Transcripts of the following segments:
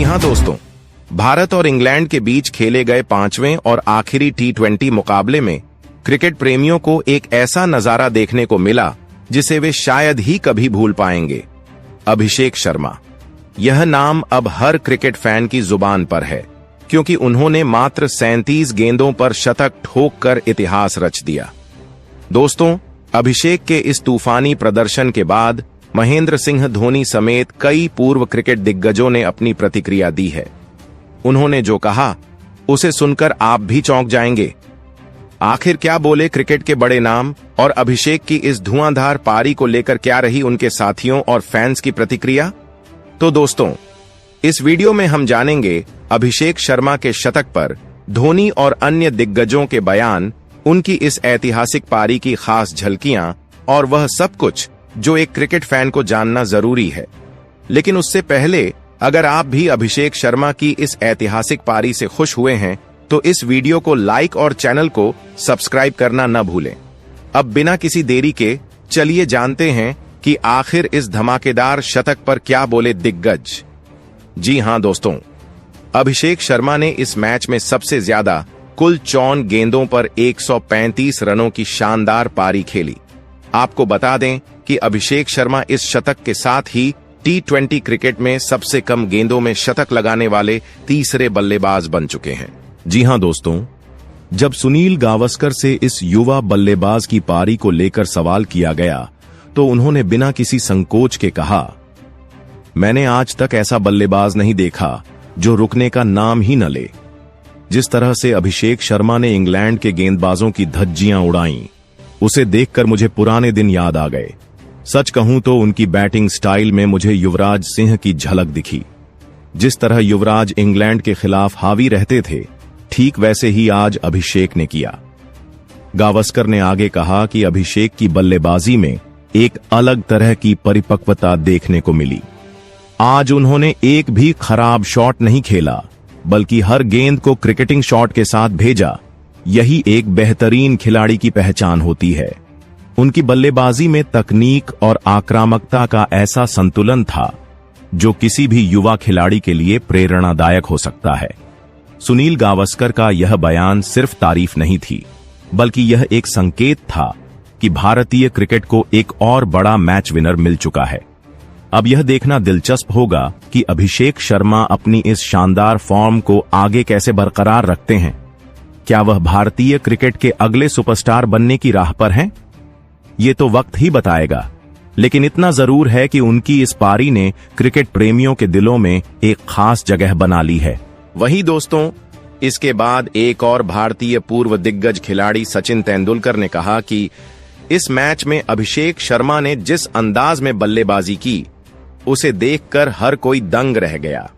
हाँ दोस्तों, भारत और इंग्लैंड के बीच खेले गए 5वें और आखिरी T20 मुकाबले में क्रिकेट प्रेमियों को एक ऐसा नजारा देखने को मिला जिसे वे शायद ही कभी भूल पाएंगे। अभिषेक शर्मा, यह नाम अब हर क्रिकेट फैन की जुबान पर है, क्योंकि उन्होंने मात्र 37 गेंदों पर शतक ठोककर इतिहास रच दिया। दोस्तों, अभिषेक के इस तूफानी प्रदर्शन के बाद महेंद्र सिंह धोनी समेत कई पूर्व क्रिकेट दिग्गजों ने अपनी प्रतिक्रिया दी है। उन्होंने जो कहा उसे सुनकर आप भी चौंक जाएंगे। आखिर क्या बोले क्रिकेट के बड़े नाम, और अभिषेक की इस धुआंधार पारी को लेकर क्या रही उनके साथियों और फैंस की प्रतिक्रिया? तो दोस्तों, इस वीडियो में हम जानेंगे अभिषेक शर्मा के शतक पर धोनी और अन्य दिग्गजों के बयान, उनकी इस ऐतिहासिक पारी की खास झलकियां और वह सब कुछ जो एक क्रिकेट फैन को जानना जरूरी है। लेकिन उससे पहले, अगर आप भी अभिषेक शर्मा की इस ऐतिहासिक पारी से खुश हुए हैं तो इस वीडियो को लाइक और चैनल को सब्सक्राइब करना न भूलें। अब बिना किसी देरी के चलिए जानते हैं कि आखिर इस धमाकेदार शतक पर क्या बोले दिग्गज। जी हां दोस्तों, अभिषेक शर्मा ने इस मैच में सबसे ज्यादा कुल 54 गेंदों पर 135 रनों की शानदार पारी खेली। आपको बता दें कि अभिषेक शर्मा इस शतक के साथ ही T20 क्रिकेट में सबसे कम गेंदों में शतक लगाने वाले तीसरे बल्लेबाज बन चुके हैं। जी हां दोस्तों, जब सुनील गावस्कर से इस युवा बल्लेबाज की पारी को लेकर सवाल किया गया तो उन्होंने बिना किसी संकोच के कहा, मैंने आज तक ऐसा बल्लेबाज नहीं देखा जो रुकने का नाम ही न ले। जिस तरह से अभिषेक शर्मा ने इंग्लैंड के गेंदबाजों की धज्जियां उड़ाईं, उसे देखकर मुझे पुराने दिन याद आ गए। सच कहूं तो उनकी बैटिंग स्टाइल में मुझे युवराज सिंह की झलक दिखी। जिस तरह युवराज इंग्लैंड के खिलाफ हावी रहते थे, ठीक वैसे ही आज अभिषेक ने किया। गावस्कर ने आगे कहा कि अभिषेक की बल्लेबाजी में एक अलग तरह की परिपक्वता देखने को मिली। आज उन्होंने एक भी खराब शॉट नहीं खेला, बल्कि हर गेंद को क्रिकेटिंग शॉट के साथ भेजा। यही एक बेहतरीन खिलाड़ी की पहचान होती है। उनकी बल्लेबाजी में तकनीक और आक्रामकता का ऐसा संतुलन था जो किसी भी युवा खिलाड़ी के लिए प्रेरणादायक हो सकता है। सुनील गावस्कर का यह बयान सिर्फ तारीफ नहीं थी, बल्कि यह एक संकेत था कि भारतीय क्रिकेट को एक और बड़ा मैच विनर मिल चुका है। अब यह देखना दिलचस्प होगा कि अभिषेक शर्मा अपनी इस शानदार फॉर्म को आगे कैसे बरकरार रखते हैं। क्या वह भारतीय क्रिकेट के अगले सुपरस्टार बनने की राह पर हैं? ये तो वक्त ही बताएगा, लेकिन इतना जरूर है कि उनकी इस पारी ने क्रिकेट प्रेमियों के दिलों में एक खास जगह बना ली है। वहीं दोस्तों, इसके बाद एक और भारतीय पूर्व दिग्गज खिलाड़ी सचिन तेंदुलकर ने कहा कि इस मैच में अभिषेक शर्मा ने जिस अंदाज में बल्लेबाजी की, उसे देखकर हर कोई दंग रह गया।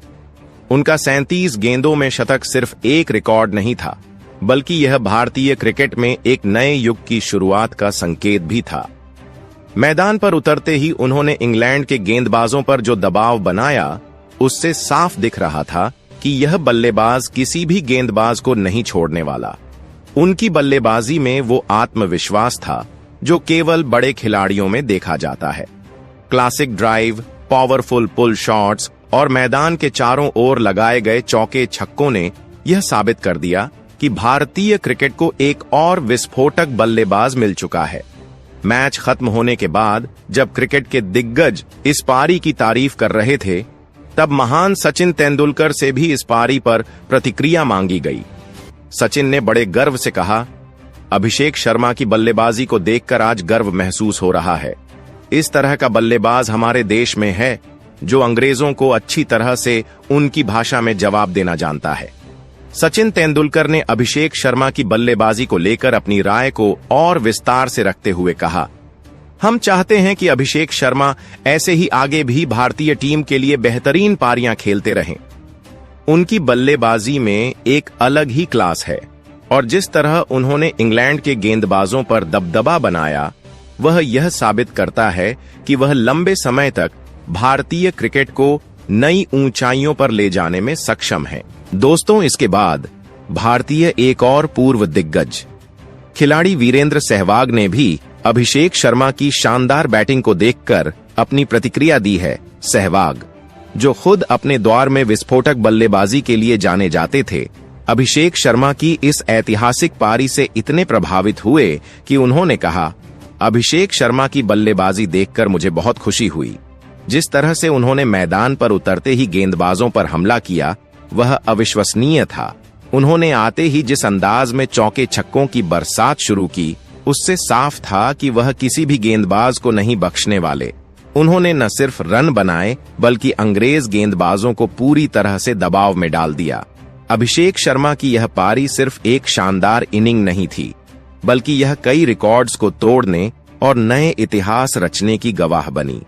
उनका 37 गेंदों में शतक सिर्फ एक रिकॉर्ड नहीं था, बल्कि यह भारतीय क्रिकेट में एक नए युग की शुरुआत का संकेत भी था। मैदान पर उतरते ही उन्होंने इंग्लैंड के गेंदबाजों पर जो दबाव बनाया, उससे साफ दिख रहा था कि यह बल्लेबाज किसी भी गेंदबाज को नहीं छोड़ने वाला। उनकी बल्लेबाजी में वो आत्मविश्वास था जो केवल बड़े खिलाड़ियों में देखा जाता है। क्लासिक ड्राइव, पावरफुल पुल शॉट्स और मैदान के चारों ओर लगाए गए चौके छक्कों ने यह साबित कर दिया कि भारतीय क्रिकेट को एक और विस्फोटक बल्लेबाज मिल चुका है। मैच खत्म होने के बाद जब क्रिकेट के दिग्गज इस पारी की तारीफ कर रहे थे, तब महान सचिन तेंदुलकर से भी इस पारी पर प्रतिक्रिया मांगी गई। सचिन ने बड़े गर्व से कहा, अभिषेक शर्मा की बल्लेबाजी को देखकर आज गर्व महसूस हो रहा है। इस तरह का बल्लेबाज हमारे देश में है जो अंग्रेजों को अच्छी तरह से उनकी भाषा में जवाब देना जानता है। सचिन तेंदुलकर ने अभिषेक शर्मा की बल्लेबाजी को लेकर अपनी राय को और विस्तार से रखते हुए कहा, हम चाहते हैं कि अभिषेक शर्मा ऐसे ही आगे भी भारतीय टीम के लिए बेहतरीन पारियां खेलते रहें। उनकी बल्लेबाजी में एक अलग ही क्लास है और जिस तरह उन्होंने इंग्लैंड के गेंदबाजों पर दबदबा बनाया, वह यह साबित करता है कि वह लंबे समय तक भारतीय क्रिकेट को नई ऊंचाइयों पर ले जाने में सक्षम है। दोस्तों, इसके बाद भारतीय एक और पूर्व दिग्गज खिलाड़ी वीरेंद्र सहवाग ने भी अभिषेक शर्मा की शानदार बैटिंग को देखकर अपनी प्रतिक्रिया दी है। सहवाग, जो खुद अपने दौर में विस्फोटक बल्लेबाजी के लिए जाने जाते थे, अभिषेक शर्मा की इस ऐतिहासिक पारी से इतने प्रभावित हुए कि उन्होंने कहा, अभिषेक शर्मा की बल्लेबाजी देखकर मुझे बहुत खुशी हुई। जिस तरह से उन्होंने मैदान पर उतरते ही गेंदबाजों पर हमला किया, वह अविश्वसनीय था। उन्होंने आते ही जिस अंदाज में चौके छक्कों की बरसात शुरू की, उससे साफ था कि वह किसी भी गेंदबाज को नहीं बख्शने वाले। उन्होंने न सिर्फ रन बनाए, बल्कि अंग्रेज गेंदबाजों को पूरी तरह से दबाव में डाल दिया। अभिषेक शर्मा की यह पारी सिर्फ एक शानदार इनिंग नहीं थी, बल्कि यह कई रिकॉर्ड्स को तोड़ने और नए इतिहास रचने की गवाह बनी।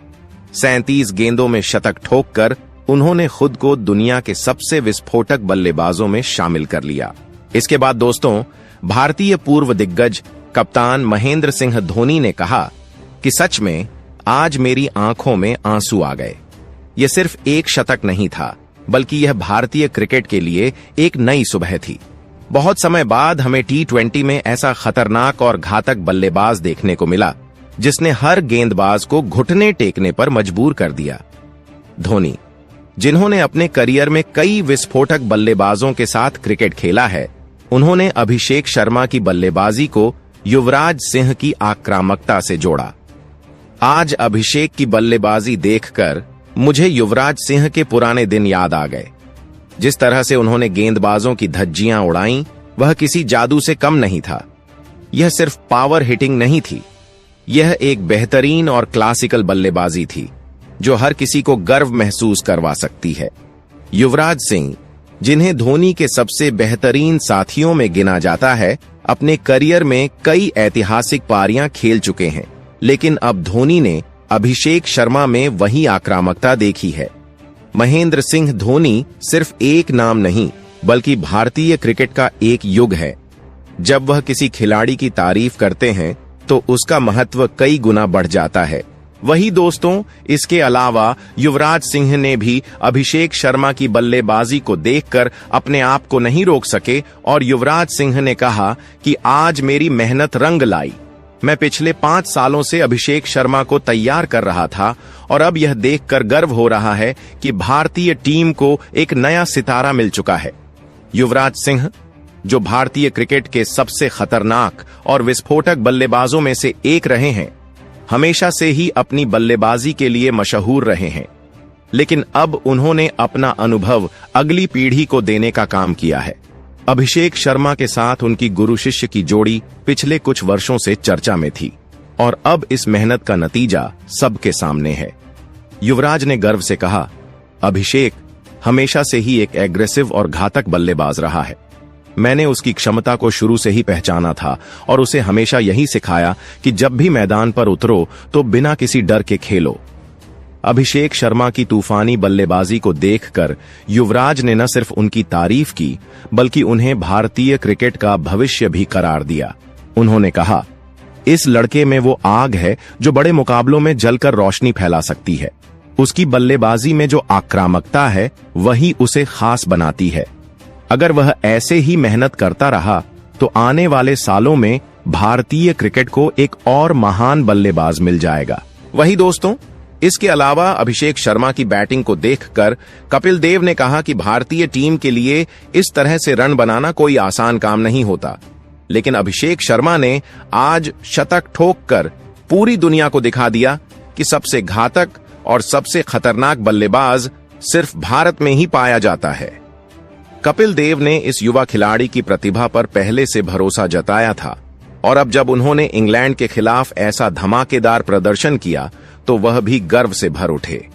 37 गेंदों में शतक ठोककर उन्होंने खुद को दुनिया के सबसे विस्फोटक बल्लेबाजों में शामिल कर लिया। इसके बाद दोस्तों, भारतीय पूर्व दिग्गज कप्तान महेंद्र सिंह धोनी ने कहा कि सच में आज मेरी आंखों में आंसू आ गए। यह सिर्फ एक शतक नहीं था, बल्कि यह भारतीय क्रिकेट के लिए एक नई सुबह थी। बहुत समय बाद हमें T20 में ऐसा खतरनाक और घातक बल्लेबाज देखने को मिला, जिसने हर गेंदबाज को घुटने टेकने पर मजबूर कर दिया। धोनी, जिन्होंने अपने करियर में कई विस्फोटक बल्लेबाजों के साथ क्रिकेट खेला है, उन्होंने अभिषेक शर्मा की बल्लेबाजी को युवराज सिंह की आक्रामकता से जोड़ा। आज अभिषेक की बल्लेबाजी देखकर मुझे युवराज सिंह के पुराने दिन याद आ गए। जिस तरह से उन्होंने गेंदबाजों की धज्जियां उड़ाईं, वह किसी जादू से कम नहीं था। यह सिर्फ पावर हिटिंग नहीं थी, यह एक बेहतरीन और क्लासिकल बल्लेबाजी थी, जो हर किसी को गर्व महसूस करवा सकती है। युवराज सिंह, जिन्हें धोनी के सबसे बेहतरीन साथियों में गिना जाता है, अपने करियर में कई ऐतिहासिक पारियां खेल चुके हैं, लेकिन अब धोनी ने अभिषेक शर्मा में वही आक्रामकता देखी है। महेंद्र सिंह धोनी सिर्फ एक नाम नहीं, बल्कि भारतीय क्रिकेट का एक युग है। जब वह किसी खिलाड़ी की तारीफ करते हैं, तो उसका महत्व कई गुना बढ़ जाता है। वही दोस्तों, इसके अलावा युवराज सिंह ने भी अभिषेक शर्मा की बल्लेबाजी को देखकर अपने आप को नहीं रोक सके और युवराज सिंह ने कहा कि आज मेरी मेहनत रंग लाई। मैं पिछले 5 सालों से अभिषेक शर्मा को तैयार कर रहा था और अब यह देखकर गर्व हो रहा है कि भारतीय टीम को एक नया सितारा मिल चुका है। युवराज सिंह, जो भारतीय क्रिकेट के सबसे खतरनाक और विस्फोटक बल्लेबाजों में से एक रहे हैं, हमेशा से ही अपनी बल्लेबाजी के लिए मशहूर रहे हैं, लेकिन अब उन्होंने अपना अनुभव अगली पीढ़ी को देने का काम किया है। अभिषेक शर्मा के साथ उनकी गुरु शिष्य की जोड़ी पिछले कुछ वर्षों से चर्चा में थी और अब इस मेहनत का नतीजा सबके सामने है। युवराज ने गर्व से कहा, अभिषेक हमेशा से ही एक एग्रेसिव और घातक बल्लेबाज रहा है। मैंने उसकी क्षमता को शुरू से ही पहचाना था और उसे हमेशा यही सिखाया कि जब भी मैदान पर उतरो तो बिना किसी डर के खेलो। अभिषेक शर्मा की तूफानी बल्लेबाजी को देखकर युवराज ने न सिर्फ उनकी तारीफ की, बल्कि उन्हें भारतीय क्रिकेट का भविष्य भी करार दिया। उन्होंने कहा, इस लड़के में वो आग है जो बड़े मुकाबलों में जलकर रोशनी फैला सकती है। उसकी बल्लेबाजी में जो आक्रामकता है, वही उसे खास बनाती है। अगर वह ऐसे ही मेहनत करता रहा तो आने वाले सालों में भारतीय क्रिकेट को एक और महान बल्लेबाज मिल जाएगा। वही दोस्तों, इसके अलावा अभिषेक शर्मा की बैटिंग को देखकर कपिल देव ने कहा कि भारतीय टीम के लिए इस तरह से रन बनाना कोई आसान काम नहीं होता, लेकिन अभिषेक शर्मा ने आज शतक ठोककर पूरी दुनिया को दिखा दिया कि सबसे घातक और सबसे खतरनाक बल्लेबाज सिर्फ भारत में ही पाया जाता है। कपिल देव ने इस युवा खिलाड़ी की प्रतिभा पर पहले से भरोसा जताया था और अब जब उन्होंने इंग्लैंड के खिलाफ ऐसा धमाकेदार प्रदर्शन किया तो वह भी गर्व से भर उठे।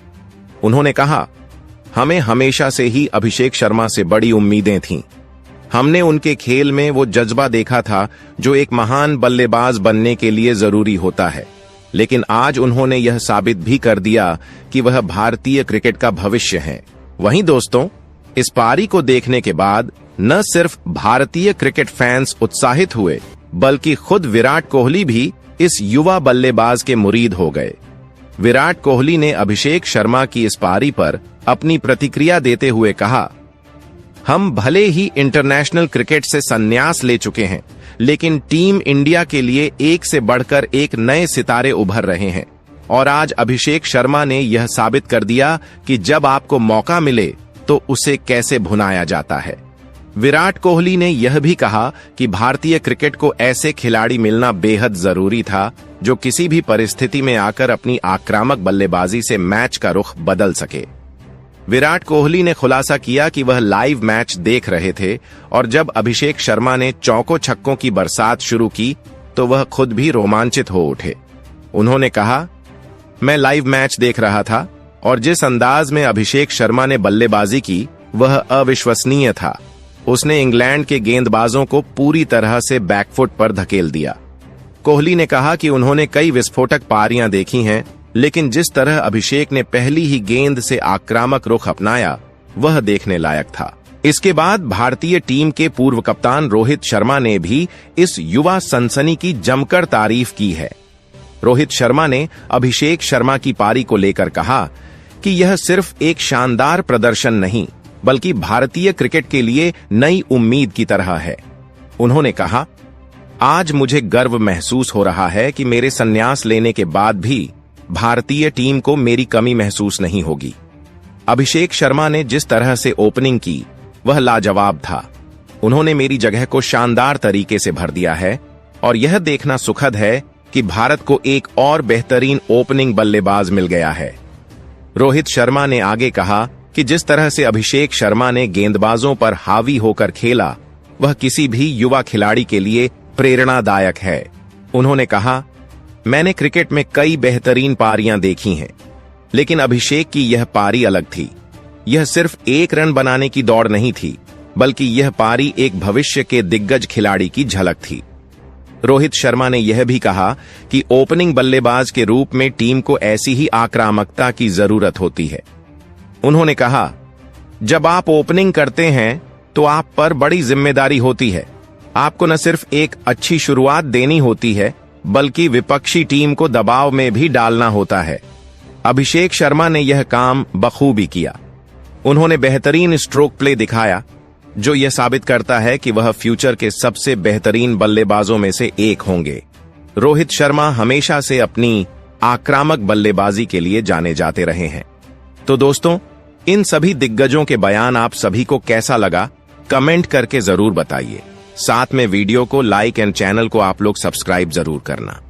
उन्होंने कहा, हमें हमेशा से ही अभिषेक शर्मा से बड़ी उम्मीदें थीं। हमने उनके खेल में वो जज्बा देखा था जो एक महान बल्लेबाज बनने के लिए जरूरी होता है, लेकिन आज उन्होंने यह साबित भी कर दिया कि वह भारतीय क्रिकेट का भविष्य हैं। वहीं दोस्तों, इस पारी को देखने के बाद न सिर्फ भारतीय क्रिकेट फैंस उत्साहित हुए, बल्कि खुद विराट कोहली भी इस युवा बल्लेबाज के मुरीद हो गए। विराट कोहली ने अभिषेक शर्मा की इस पारी पर अपनी प्रतिक्रिया देते हुए कहा, हम भले ही इंटरनेशनल क्रिकेट से संन्यास ले चुके हैं, लेकिन टीम इंडिया के लिए एक से बढ़कर एक नए सितारे उभर रहे हैं। और आज अभिषेक शर्मा ने यह साबित कर दिया कि जब आपको मौका मिले तो उसे कैसे भुनाया जाता है। विराट कोहली ने यह भी कहा कि भारतीय क्रिकेट को ऐसे खिलाड़ी मिलना बेहद जरूरी था जो किसी भी परिस्थिति में आकर अपनी आक्रामक बल्लेबाजी से मैच का रुख बदल सके। विराट कोहली ने खुलासा किया कि वह लाइव मैच देख रहे थे और जब अभिषेक शर्मा ने चौकों छक्कों की बरसात शुरू की तो वह खुद भी रोमांचित हो उठे। उन्होंने कहा, मैं लाइव मैच देख रहा था और जिस अंदाज में अभिषेक शर्मा ने बल्लेबाजी की वह अविश्वसनीय था। उसने इंग्लैंड के गेंदबाजों को पूरी तरह से बैकफुट पर धकेल दिया। कोहली ने कहा कि उन्होंने कई विस्फोटक पारियां देखी हैं, लेकिन जिस तरह अभिषेक ने पहली ही गेंद से आक्रामक रुख अपनाया वह देखने लायक था। इसके बाद भारतीय टीम के पूर्व कप्तान रोहित शर्मा ने भी इस युवा सनसनी की जमकर तारीफ की है। रोहित शर्मा ने अभिषेक शर्मा की पारी को लेकर कहा कि यह सिर्फ एक शानदार प्रदर्शन नहीं बल्कि भारतीय क्रिकेट के लिए नई उम्मीद की तरह है। उन्होंने कहा, आज मुझे गर्व महसूस हो रहा है कि मेरे संन्यास लेने के बाद भी भारतीय टीम को मेरी कमी महसूस नहीं होगी। अभिषेक शर्मा ने जिस तरह से ओपनिंग की वह लाजवाब था। उन्होंने मेरी जगह को शानदार तरीके से भर दिया है और यह देखना सुखद है कि भारत को एक और बेहतरीन ओपनिंग बल्लेबाज मिल गया है। रोहित शर्मा ने आगे कहा कि जिस तरह से अभिषेक शर्मा ने गेंदबाजों पर हावी होकर खेला वह किसी भी युवा खिलाड़ी के लिए प्रेरणादायक है। उन्होंने कहा, मैंने क्रिकेट में कई बेहतरीन पारियां देखी हैं, लेकिन अभिषेक की यह पारी अलग थी। यह सिर्फ एक रन बनाने की दौड़ नहीं थी बल्कि यह पारी एक भविष्य के दिग्गज खिलाड़ी की झलक थी। रोहित शर्मा ने यह भी कहा कि ओपनिंग बल्लेबाज के रूप में टीम को ऐसी ही आक्रामकता की जरूरत होती है। उन्होंने कहा, जब आप ओपनिंग करते हैं तो आप पर बड़ी जिम्मेदारी होती है। आपको न सिर्फ एक अच्छी शुरुआत देनी होती है बल्कि विपक्षी टीम को दबाव में भी डालना होता है। अभिषेक शर्मा ने यह काम बखूबी किया। उन्होंने बेहतरीन स्ट्रोक प्ले दिखाया जो यह साबित करता है कि वह फ्यूचर के सबसे बेहतरीन बल्लेबाजों में से एक होंगे। रोहित शर्मा हमेशा से अपनी आक्रामक बल्लेबाजी के लिए जाने जाते रहे हैं। तो दोस्तों, इन सभी दिग्गजों के बयान आप सभी को कैसा लगा कमेंट करके जरूर बताइए। साथ में वीडियो को लाइक एंड चैनल को आप लोग सब्सक्राइब जरूर करना।